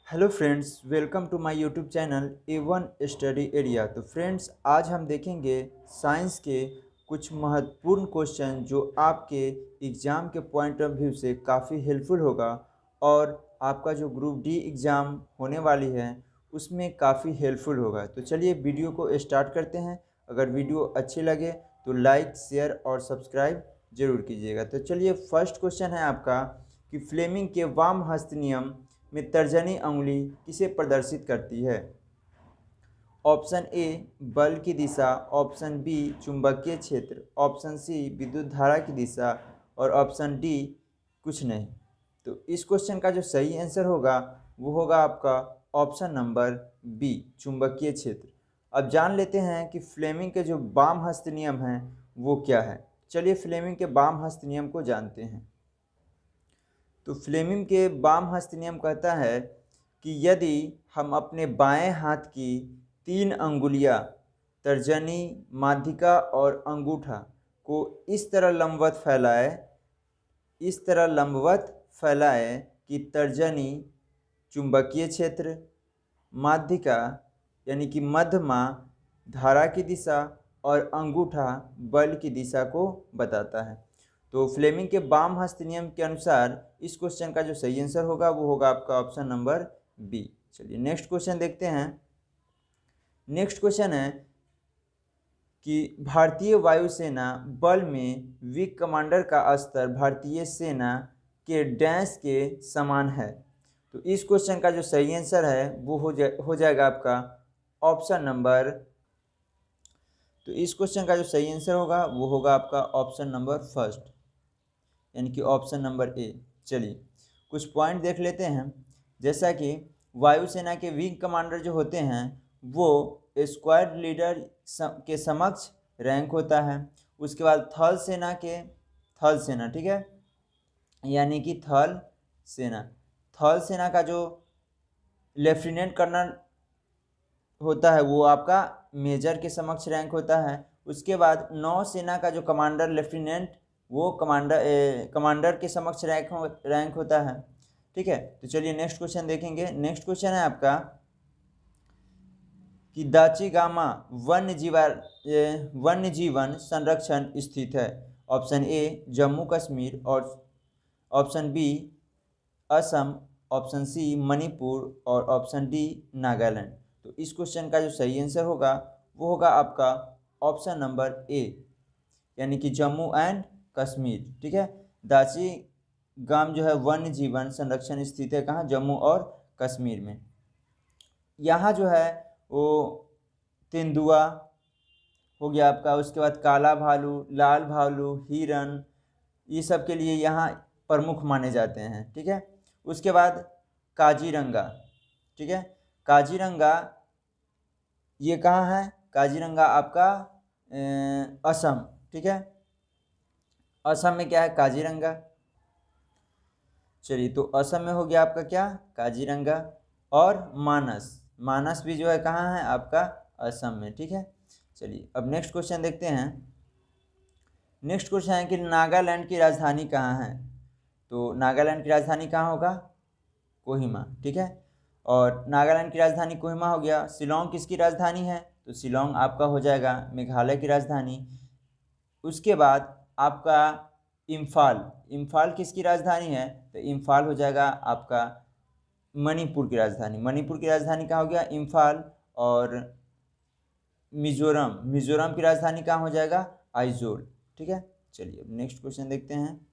Hello friends, welcome to my YouTube channel A1 study area. तो friends, आज हम देखेंगे साइंस के कुछ महत्वपूर्ण क्वेश्चन जो आपके एग्ज़ाम के पॉइंट ऑफ व्यू से काफ़ी हेल्पफुल होगा और आपका जो ग्रुप डी एग्ज़ाम होने वाली है उसमें काफ़ी हेल्पफुल होगा। तो चलिए वीडियो को स्टार्ट करते हैं। अगर वीडियो अच्छी लगे तो लाइक, शेयर और सब्सक्राइब ज़रूर कीजिएगा। तो चलिए, फर्स्ट क्वेश्चन है आपका कि फ्लेमिंग के वाम हस्त नियम में तर्जनी अंगुली किसे प्रदर्शित करती है। ऑप्शन ए बल की दिशा, ऑप्शन बी चुंबकीय क्षेत्र, ऑप्शन सी विद्युत धारा की दिशा और ऑप्शन डी कुछ नहीं। तो इस क्वेश्चन का जो सही आंसर होगा वो होगा आपका ऑप्शन नंबर बी, चुंबकीय क्षेत्र। अब जान लेते हैं कि फ्लेमिंग के जो वाम हस्त नियम हैं वो क्या है। चलिए फ्लेमिंग के वाम हस्त नियम को जानते हैं। तो फ्लेमिंग के वाम हस्त नियम कहता है कि यदि हम अपने बाएं हाथ की 3 अंगुलियां तर्जनी, माध्यिका और अंगूठा को इस तरह लंबवत फैलाए कि तर्जनी चुंबकीय क्षेत्र, माध्यिका यानी कि मध्यमा धारा की दिशा और अंगूठा बल की दिशा को बताता है। तो फ्लेमिंग के वाम हस्त नियम के अनुसार इस क्वेश्चन का जो सही आंसर होगा वो होगा आपका ऑप्शन नंबर बी। चलिए नेक्स्ट क्वेश्चन देखते हैं। नेक्स्ट क्वेश्चन है कि भारतीय वायुसेना बल में विंग कमांडर का स्तर भारतीय सेना के डैश के समान है। तो इस क्वेश्चन का जो सही आंसर है वो हो जाएगा आपका ऑप्शन नंबर। तो इस क्वेश्चन का जो सही आंसर होगा वो होगा आपका ऑप्शन नंबर फर्स्ट, यानी कि ऑप्शन नंबर ए। चलिए कुछ पॉइंट देख लेते हैं। जैसा कि वायुसेना के विंग कमांडर जो होते हैं वो स्क्वाड लीडर के समक्ष रैंक होता है। उसके बाद थल सेना, ठीक है, यानी कि थल सेना का जो लेफ्टिनेंट कर्नल होता है वो आपका मेजर के समक्ष रैंक होता है। उसके बाद नौसेना का जो कमांडर लेफ्टिनेंट वो कमांडर के समक्ष रैंक होता है। ठीक है, तो चलिए नेक्स्ट क्वेश्चन देखेंगे। नेक्स्ट क्वेश्चन है आपका कि दाचिगामा वन्य जीवन संरक्षण स्थित है। ऑप्शन ए जम्मू कश्मीर और option B Assam, option C Manipur और ऑप्शन डी नागालैंड। तो इस क्वेश्चन का जो सही आंसर होगा वो होगा आपका ऑप्शन नंबर ए, यानी कि जम्मू एंड कश्मीर। ठीक है, दाची गाम जो है वन्य जीवन संरक्षण स्थित है कहाँ, जम्मू और कश्मीर में। यहाँ जो है वो तेंदुआ हो गया आपका, उसके बाद काला भालू, लाल भालू, हिरन, ये सब के लिए यहाँ प्रमुख माने जाते हैं। ठीक है, उसके बाद काजीरंगा। ठीक है, काजीरंगा ये कहाँ है, काजीरंगा आपका असम। ठीक है, असम में क्या है, काजीरंगा। चलिए, तो असम में हो गया आपका क्या, काजीरंगा। और मानस भी जो है कहाँ है आपका, असम में। ठीक है, चलिए अब नेक्स्ट क्वेश्चन देखते हैं। नेक्स्ट क्वेश्चन है कि नागालैंड की राजधानी कहाँ है। तो नागालैंड की राजधानी कहाँ होगा, कोहिमा। ठीक है, और नागालैंड की राजधानी कोहिमा हो गया। शिलोंग किसकी राजधानी है, तो शिलोंग आपका हो जाएगा मेघालय की राजधानी। उसके बाद आपका इम्फाल किसकी राजधानी है, तो इम्फाल हो जाएगा आपका मणिपुर की राजधानी। मणिपुर की राजधानी कहाँ हो गया, इम्फाल। और मिजोरम की राजधानी कहाँ हो जाएगा, आइजोल। ठीक है, चलिए अब नेक्स्ट क्वेश्चन देखते हैं।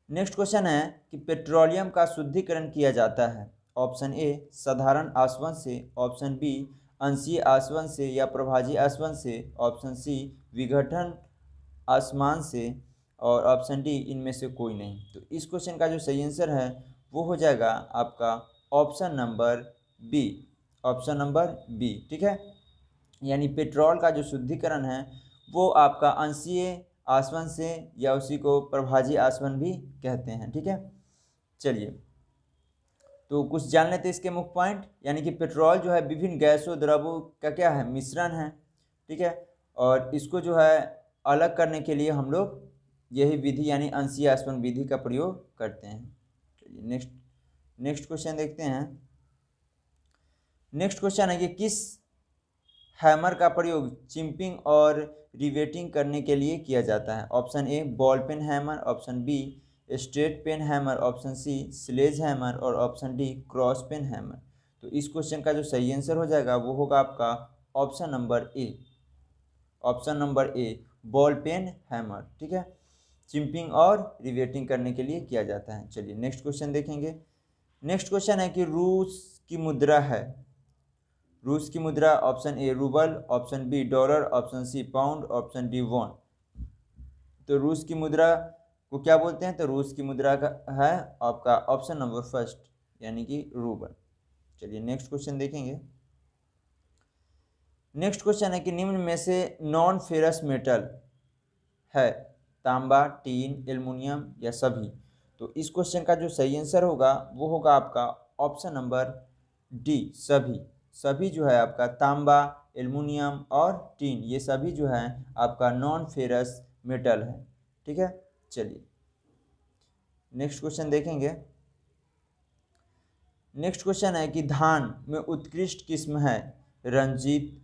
नेक्स्ट क्वेश्चन है कि पेट्रोलियम का शुद्धिकरण किया जाता है। ऑप्शन ए साधारण आसवन से, ऑप्शन बी अंशीय आसवन से या प्रभाजी आसवन से, ऑप्शन सी विघटन आसमान से और ऑप्शन डी इनमें से कोई नहीं। तो इस क्वेश्चन का जो सही आंसर है वो हो जाएगा आपका option number B, option number B. ठीक है, यानी पेट्रोल का जो शुद्धिकरण है वो आपका अंशीय आसवन से या उसी को प्रभाजी आसवन भी कहते हैं। ठीक है, चलिए तो कुछ जान लेते हैं इसके मुख्य पॉइंट। यानी कि पेट्रोल जो है विभिन्न गैसों द्रवों का क्या है, मिश्रण है। ठीक है, और इसको जो है अलग करने के लिए हम लोग यही विधि यानी अंशीय आसवन विधि का प्रयोग करते हैं। चलिए नेक्स्ट क्वेश्चन देखते हैं। नेक्स्ट क्वेश्चन है कि किस हैमर का प्रयोग चिंपिंग और रिवेटिंग करने के लिए किया जाता है? Option A ball pen hammer, option B straight peen hammer, option C sledge hammer और option D cross peen hammer. तो इस क्वेश्चन का जो सही आंसर हो जाएगा वो होगा आपका option number A, option number A ball pen hammer. ठीक है, चिंपिंग और रिवेटिंग करने के लिए किया जाता है। चलिए नेक्स्ट क्वेश्चन देखेंगे। नेक्स्ट क्वेश्चन है कि रूस की मुद्रा है, रूस की मुद्रा option A rouble, option B dollar, option C pound, option D won. तो रूस की मुद्रा को क्या बोलते हैं? तो रूस की मुद्रा का है आपका ऑप्शन नंबर फर्स्ट यानी कि रूबल। चलिए नेक्स्ट क्वेश्चन देखेंगे। नेक्स्ट क्वेश्चन है कि निम्न में से नॉन फेरस मेटल है तांबा, टीन, एल्युमिनियम या सभी। तो इस क्वेश्चन का जो सही आंसर होगा वो होगा आपका ऑप्शन नंबर डी सभी। सभी जो है आपका तांबा, एल्युमिनियम और टीन ये सभी जो है आपका नॉन फेरस मेटल है। ठीक है, चलिए नेक्स्ट क्वेश्चन देखेंगे। नेक्स्ट क्वेश्चन है कि धान में उत्कृष्ट किस्म है रंजीत,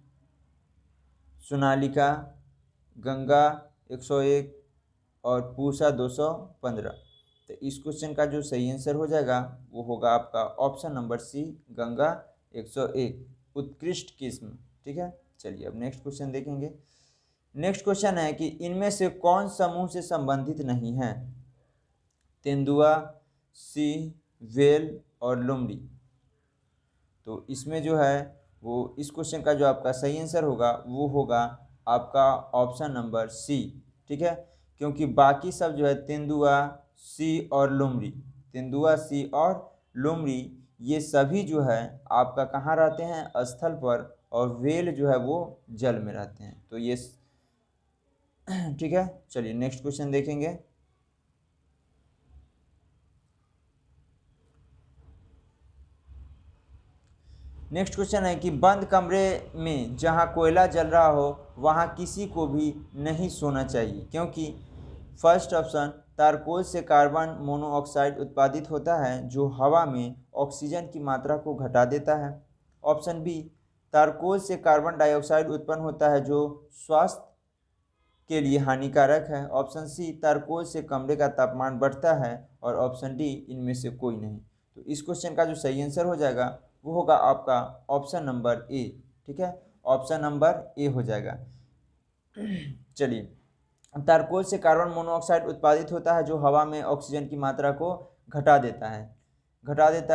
सोनालिका, गंगा 101 और पूसा 215। तो इस क्वेश्चन का जो सही आंसर हो जाएगा वो होगा आपका ऑप्शन नंबर सी गंगा 101 उत्कृष्ट किस्म। ठीक है, चलिए अब नेक्स्ट क्वेश्चन देखेंगे। नेक्स्ट क्वेश्चन है कि इनमें से कौन समूह से संबंधित नहीं है? तेंदुआ, सिंह, वेल और लोमड़ी। तो इसमें जो है वो इस क्वेश्चन का जो आपका सही आंसर होगा वो होगा आपका ऑप्शन नंबर सी। ठीक है, क्योंकि बाकी सब जो है तेंदुआ, सी और लोमड़ी, तेंदुआ, सी और लोमड़ी ये सभी जो है आपका कहाँ रहते हैं? स्थल पर, और वेल जो है वो जल में रहते हैं। तो ये ठीक है, चलिए नेक्स्ट क्वेश्चन देखेंगे। नेक्स्ट क्वेश्चन है कि बंद कमरे में जहां कोयला जल रहा हो वहां किसी को भी नहीं सोना चाहिए, क्योंकि फर्स्ट ऑप्शन तारकोल से कार्बन मोनोऑक्साइड उत्पादित होता है जो हवा में ऑक्सीजन की मात्रा को घटा देता है। ऑप्शन बी तारकोल से कार्बन डाइऑक्साइड उत्पन्न होता है जो स्वास्थ्य के लिए हानिकारक है। ऑप्शन सी तारकोल से कमरे का तापमान बढ़ता है और ऑप्शन डी इनमें से कोई नहीं। तो इस क्वेश्चन का जो सही आंसर हो जाएगा वो होगा आपका ऑप्शन नंबर ए। ठीक है, ऑप्शन नंबर ए हो जाएगा। चलिए, तारकोल से कार्बन मोनोऑक्साइड उत्पादित होता है जो हवा में ऑक्सीजन की मात्रा को घटा देता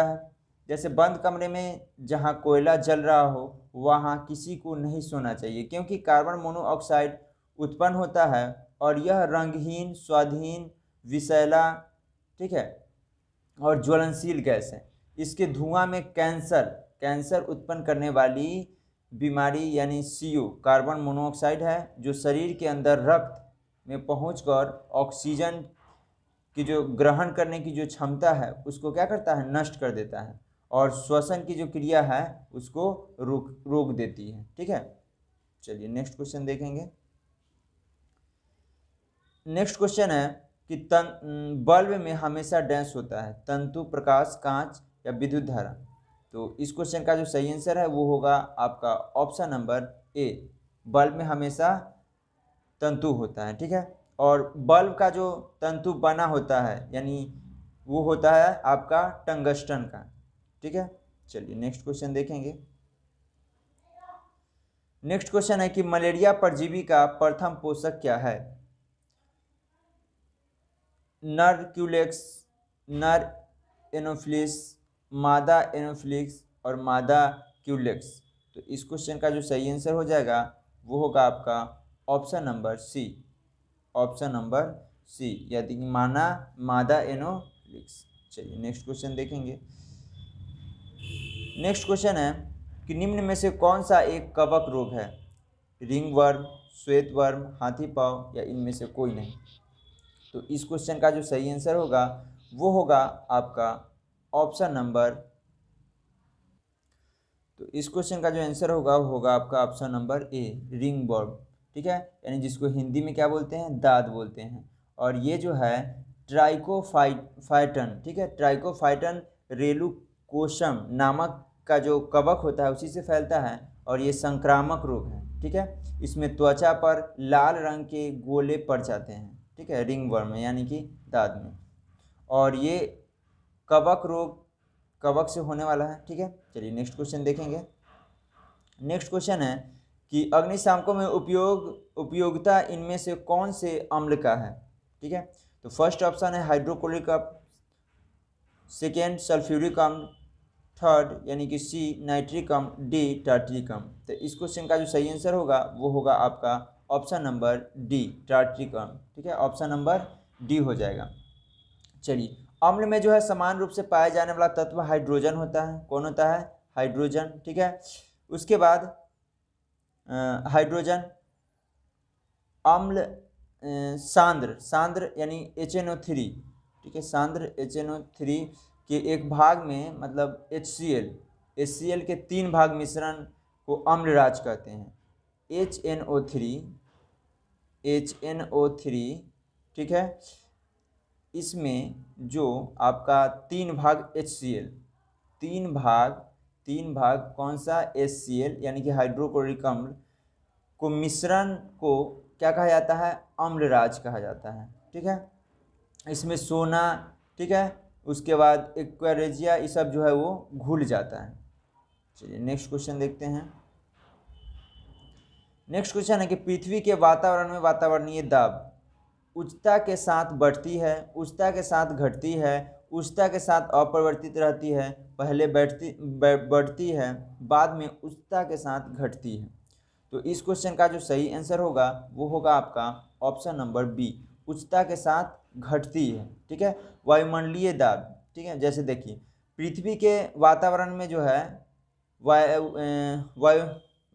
है। जैसे बंद कमरे में जहां कोयला जल रहा हो वहां किसी को नहीं सोना चाहिए, क्योंकि कार्बन मोनोऑक्साइड उत्पन्न होता है और यह रंगहीन, स्वादहीन, विषैला, ठीक है, और ज्वलनशील गैस है। इसके धुआं में कैंसर उत्पन्न करने वाली बीमारी यानी CO कार्बन मोनोऑक्साइड है जो शरीर के अंदर रक्त में पहुंचकर ऑक्सीजन की जो ग्रहण करने की जो क्षमता है उसको क्या करता है? नष्ट कर देता है, और श्वसन की जो क्रिया है उसको रोक देती है। ठीक है, चलिए नेक्स्ट क्वेश्चन देखेंगे। नेक्स्ट क्वेश्चन है कि बल्ब में हमेशा डैश होता है तंतु, प्रकाश, कांच या विद्युत धारा। तो इस क्वेश्चन का जो सही आंसर है वो होगा आपका ऑप्शन नंबर ए, बल्ब में हमेशा तंतु होता है। ठीक है, और बल्ब का जो तंतु बना होता है यानी वो होता है आपका टंगस्टन का। ठीक है, चलिए नेक्स्ट क्वेश्चन देखेंगे। नेक्स्ट क्वेश्चन है कि मलेरिया परजीवी का प्रथम पोषक क्या है? नर क्यूलेक्स, नर एनोफिलिस, मादा एनोफिलिस और मादा क्यूलेक्स। तो इस क्वेश्चन का जो सही आंसर हो जाएगा वो होगा आपका option number C, option number C यानी कि मादा एनोफिलिस। चलिए नेक्स्ट क्वेश्चन देखेंगे। नेक्स्ट क्वेश्चन है कि निम्न में से कौन सा एक कवक रोग है? रिंगवर्म, श्वेतवर्म, हाथी पाँव या इनमें से कोई नहीं। तो इस क्वेश्चन का जो सही आंसर होगा वो होगा आपका ऑप्शन नंबर, तो इस क्वेश्चन का जो आंसर होगा वो होगा आपका ऑप्शन नंबर ए, रिंगवर्म। ठीक है, यानी जिसको हिंदी में क्या बोलते हैं? दाद बोलते हैं। और ये जो है ट्राइकोफाइटन, ठीक है, ट्राइकोफाइटन रेलुकोशम नामक का जो कवक होता है उसी से फैलता है और ये संक्रामक रोग है। ठीक है, इसमें त्वचा पर लाल रंग के गोले पड़ जाते हैं। ठीक है, रिंगवर्म में यानी कि दांत में, और ये कवक रोग कवक से होने वाला है। ठीक है, चलिए नेक्स्ट क्वेश्चन देखेंगे। नेक्स्ट क्वेश्चन है कि अग्निशामकों में उपयोगिता इनमें से कौन से अम्ल का है। ठीक है, तो फर्स्ट ऑप्शन है हाइड्रोक्लोरिक अम्ल, सेकेंड सल्फ्यूरिक अम्ल, थर्ड यानी कि सी नाइट्रिक अम्ल, डी टार्ट्रिक अम्ल। तो इस क्वेश्चन का जो सही आंसर होगा वो होगा आपका ऑप्शन नंबर डी टार्ट्रिक अम्ल। ठीक है, ऑप्शन नंबर डी हो जाएगा। चलिए, अम्ल में जो है समान रूप से पाया जाने वाला तत्व हाइड्रोजन होता है। कौन होता है? हाइड्रोजन। ठीक है, उसके बाद हाइड्रोजन अम्ल सांद्र यानी HNO3। ठीक है, सांद्र HNO3 के एक भाग में मतलब HCl के 3 भाग मिश्रण को अम्लराज कहते हैं। HNO3 ठीक है, इसमें जो आपका 3 भाग HCl, 3 भाग कौन सा? HCl यानी कि हाइड्रोक्लोरिक अम्ल को मिश्रण को क्या कहा जाता है? अम्लराज कहा जाता है। ठीक है, इसमें सोना, ठीक है, उसके बाद एक्वेरेजिया, ये सब जो है वो घुल जाता है। चलिए नेक्स्ट क्वेश्चन देखते हैं। नेक्स्ट क्वेश्चन है कि पृथ्वी के वातावरण में वातावरणीय दाब उच्चता के साथ बढ़ती है, उच्चता के साथ घटती है, उच्चता के साथ अपरिवर्तित रहती है, पहले बढ़ती है, बाद में उच्चता के साथ घटती है। तो इस क्वेश्चन का जो सही आंसर होगा वो होगा आपका ऑप्शन नंबर बी, उच्चता के साथ घटती है। ठीक है, वायुमंडलीय दाब। ठीक है, जैसे देखिए पृथ्वी के वातावरण में जो है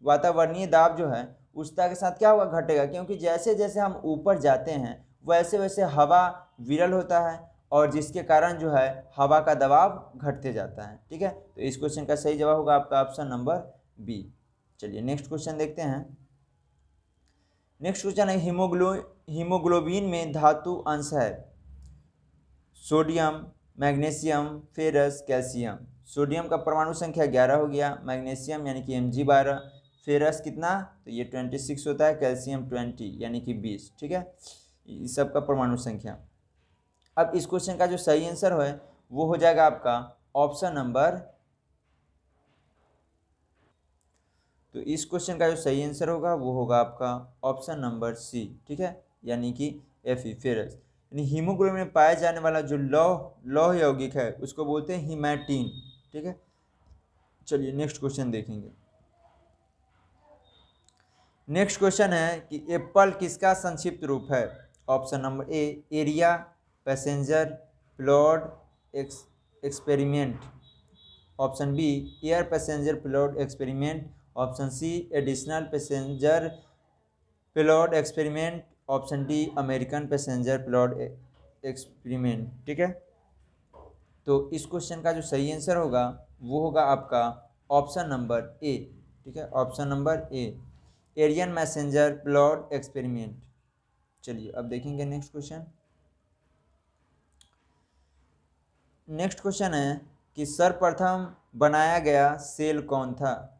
वातावरणीय दाब जो है उच्चता के साथ क्या होगा? घटेगा, क्योंकि जैसे जैसे हम ऊपर जाते हैं वैसे वैसे हवा विरल होता है और जिसके कारण जो है हवा का दबाव घटते जाता है। ठीक है, तो इस क्वेश्चन का सही जवाब होगा आपका ऑप्शन नंबर बी। चलिए नेक्स्ट क्वेश्चन देखते हैं। नेक्स्ट क्वेश्चन है हीमोग्लोबिन में धातु अंश है sodium, magnesium, ferrous, calcium. Sodium का परमाणु संख्या 11 हो गया, मैग्नीशियम यानी कि Mg12, फेरस कितना? तो ये 26 होता है, कैल्शियम 20 यानी कि 20। ठीक है, इस सब का परमाणु संख्या। अब इस क्वेश्चन का जो सही आंसर है वो हो जाएगा आपका ऑप्शन नंबर, तो इस क्वेश्चन का जो सही आंसर होगा वो होगा आपका ऑप्शन नंबर सी। ठीक है, यानी कि Fe फेरस। यानी हीमोग्लोबिन में पाया जाने वाला जो लौह यौगिक है उसको बोलते हैं हीमैटिन। ठीक है, चलिए नेक्स्ट क्वेश्चन देखेंगे। नेक्स्ट क्वेश्चन है कि एप्पल किसका संक्षिप्त रूप है? Option number A area passenger plot experiment, option B air passenger plot experiment, option C additional passenger plot experiment, option D American passenger plot experiment. ठीक है, तो इस क्वेश्चन का जो सही आंसर होगा वो होगा आपका ऑप्शन नंबर ए। ठीक है, option number A Ariane messenger plot experiment. चलिए अब देखेंगे नेक्स्ट क्वेश्चन। नेक्स्ट क्वेश्चन है कि सर्वप्रथम बनाया गया सेल कौन था?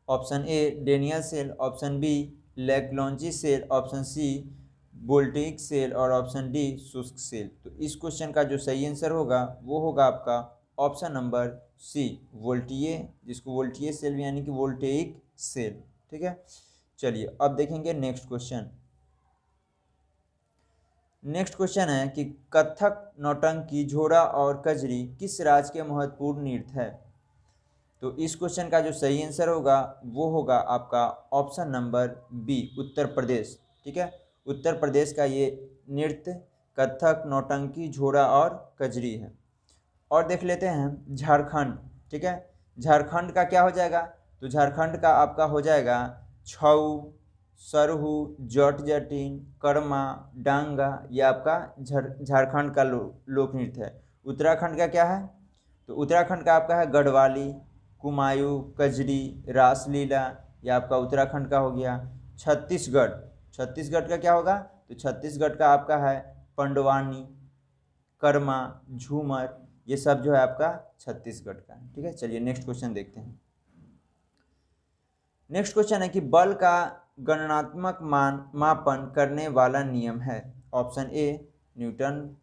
Option A Daniell cell, option B लैग्रैंजी cell, option C voltaic cell और ऑप्शन डी शुष्क सेल। तो इस क्वेश्चन का जो सही आंसर होगा वो होगा आपका ऑप्शन नंबर सी वोल्टिए, जिसको वोल्टिए सेल भी यानी कि वोल्टेइक सेल। ठीक है, चलिए अब देखेंगे नेक्स्ट क्वेश्चन। नेक्स्ट क्वेश्चन है कि कथक, नौटंकी, झोड़ा और कजरी किस राज्य के महत्वपूर्ण नृत्य है? तो इस क्वेश्चन का जो सही आंसर होगा वो होगा आपका option number B Uttar Pradesh. ठीक है, उत्तर प्रदेश का ये नृत्य कथक, नौटंकी, झोड़ा और कजरी है। और देख लेते हैं झारखंड। ठीक है, झारखंड का क्या हो जाएगा? तो झारखंड का आपका हो जाएगा छऊ, सरहू, जट जटिन, कर्मा, डांगा, ये आपका झारखंड का लोक नृत्य है। उत्तराखंड का क्या है? तो उत्तराखंड का आपका है गढ़वाली, कुमायूं, कजरी, रासलीला, ये आपका उत्तराखंड का हो गया। छत्तीसगढ़ का क्या होगा? तो छत्तीसगढ़ का आपका है पंडवानी, कर्मा, झूमर, ये सब जो है आपका छत्तीसगढ़ का है। ठीक है, चलिए नेक्स्ट क्वेश्चन देखते हैं। नेक्स्ट क्वेश्चन है कि बल का गणनात्मक मापन करने वाला नियम है। ऑप्शन ए न्यूटन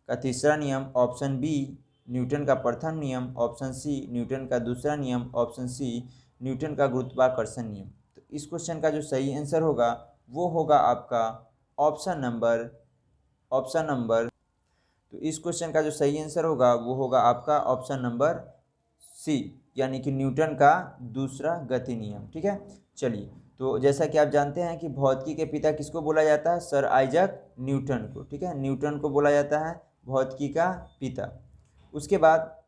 का तीसरा नियम, ऑप्शन बी न्यूटन का प्रथम नियम, ऑप्शन सी न्यूटन का दूसरा नियम, ऑप्शन सी न्यूटन का गुरुत्वाकर्षण नियम। तो इस क्वेश्चन का जो सही आंसर होगा वो होगा आपका ऑप्शन नंबर तो इस क्वेश्चन का जो सही आंसर होगा वो होगा आपका ऑप्शन नंबर सी, यानी कि न्यूटन का दूसरा गति नियम। ठीक है, चलिए तो जैसा कि आप जानते हैं कि भौतिकी के पिता किसको बोला जाता है, सर आइजैक न्यूटन को। ठीक है, न्यूटन को बोला जाता है भौतिकी का पिता। उसके बाद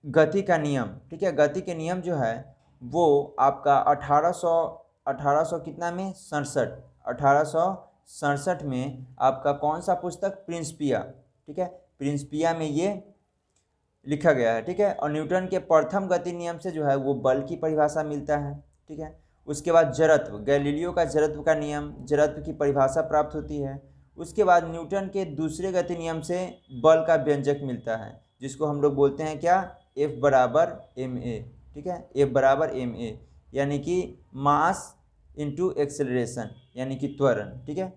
गति का नियम। ठीक है, गति के नियम जो है वो आपका 1800 कितना में 1867 में आपका कौन सा पुस्तक, प्रिंसिपिया। ठीक है, प्रिंसिपिया में ये लिखा गया है। ठीक है, और न्यूटन के प्रथम गति नियम से जो है वो बल की परिभाषा मिलता है। ठीक है, उसके बाद जड़त्व, गैलीलियो का जड़त्व का नियम, जड़त्व की परिभाषा प्राप्त होती है। उसके बाद न्यूटन के दूसरे गति नियम से बल का व्यंजक मिलता है, जिसको हम लोग बोलते हैं क्या, F बराबर ma। ठीक है, F बराबर ma, यानी कि मास इंटू एक्सेलरेशन, यानी कि त्वरण। ठीक है,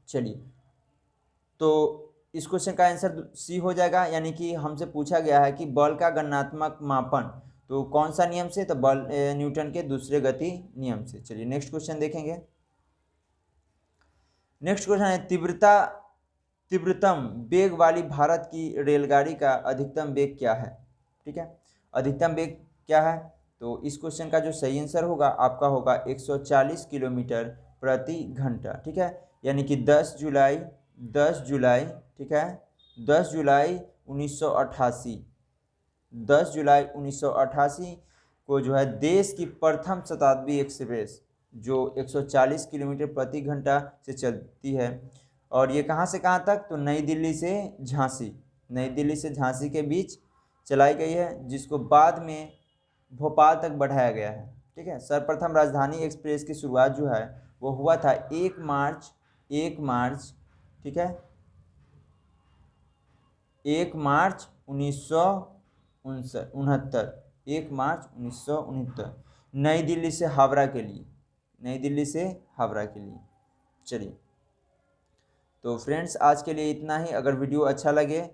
चलिए तो इस क्वेश्चन का आंसर सी हो जाएगा, यानी कि हमसे पूछा गया है कि बल का गणनात्मक मापन तो कौन सा नियम से, तो बल न्यूटन के दूसरे गति नियम से। चलिए नेक्स्ट क्वेश्चन देखेंगे। नेक्स्ट क्वेश्चन है तीव्रतम वेग वाली भारत की रेलगाड़ी का अधिकतम वेग क्या है। ठीक है, अधिकतम वेग क्या है, तो इस क्वेश्चन का जो सही आंसर होगा आपका होगा 140 किलोमीटर प्रति घंटा। ठीक है, यानी कि 10 जुलाई ठीक है 10 जुलाई 1988 10 जुलाई 1988 को जो है देश की प्रथम शताब्दी एक्सप्रेस जो 140 किलोमीटर प्रति घंटा से चलती है, और ये कहाँ से कहाँ तक, तो नई दिल्ली से झांसी के बीच चलाई गई है, जिसको बाद में भोपाल तक बढ़ाया गया है। ठीक है, सर्वप्रथम राजधानी एक्सप्रेस की शुरुआत जो है वो हुआ था 1 मार्च ठीक है 1 मार्च 1969 नई दिल्ली से हावड़ा के लिए। चलिए तो फ्रेंड्स आज के लिए इतना ही। अगर वीडियो अच्छा लगे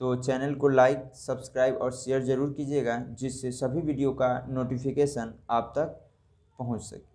तो चैनल को लाइक, सब्सक्राइब और शेयर ज़रूर कीजिएगा, जिससे सभी वीडियो का नोटिफिकेशन आप तक पहुंच सके।